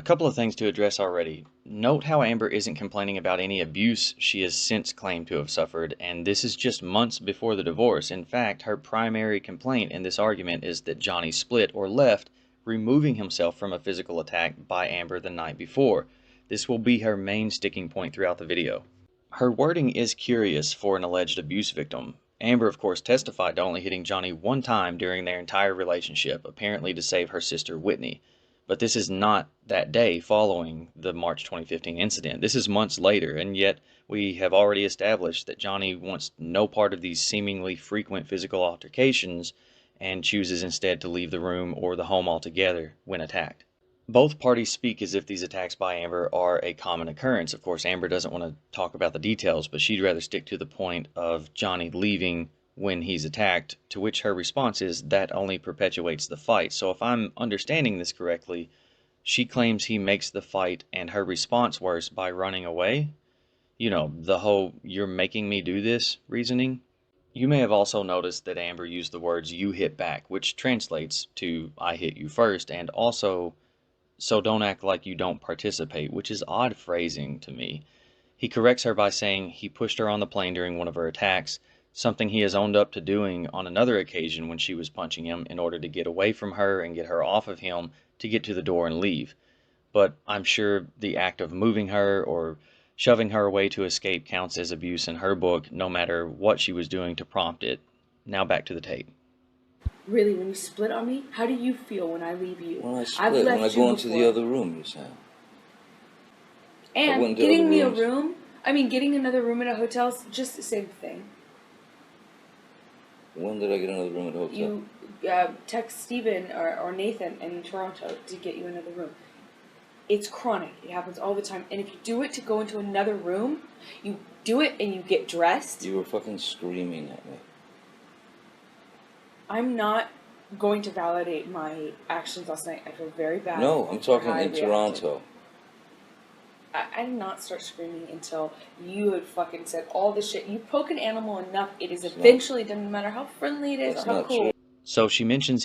couple of things to address already. Note how Amber isn't complaining about any abuse she has since claimed to have suffered, and this is just months before the divorce. In fact, her primary complaint in this argument is that Johnny split or left, removing himself from a physical attack by Amber the night before. This will be her main sticking point throughout the video. Her wording is curious for an alleged abuse victim. Amber, of course, testified to only hitting Johnny one time during their entire relationship, apparently to save her sister Whitney. But this is not that day following the March 2015 incident. This is months later, and yet we have already established that Johnny wants no part of these seemingly frequent physical altercations and chooses instead to leave the room or the home altogether when attacked. Both parties speak as if these attacks by Amber are a common occurrence. Of course, Amber doesn't want to talk about the details, but she'd rather stick to the point of Johnny leaving when he's attacked, to which her response is that only perpetuates the fight. So if I'm understanding this correctly, she claims he makes the fight and her response worse by running away. You know, the whole "you're making me do this" reasoning. You may have also noticed that Amber used the words "you hit back," which translates to "I hit you first," and also "so don't act like you don't participate," which is odd phrasing to me. He corrects her by saying he pushed her on the plane during one of her attacks, something he has owned up to doing on another occasion when she was punching him in order to get away from her and get her off of him to get to the door and leave. But I'm sure the act of moving her or shoving her away to escape counts as abuse in her book, no matter what she was doing to prompt it. Now back to the tape. Really, when you split on me, how do you feel when I leave you? When I split, when I go into the other room, you said. And getting me a room, getting another room in a hotel is just the same thing. When did I get another room at a hotel? You text Steven or Nathan in Toronto to get you another room. It's chronic. It happens all the time. And if you do it to go into another room, you do it and you get dressed. You were fucking screaming at me. I'm not going to validate my actions last night. I feel very bad. No, I'm talking in Toronto. I did not start screaming until you had fucking said all this shit. You poke an animal enough, it is eventually done, no matter how friendly it is or how cool. So she mentions him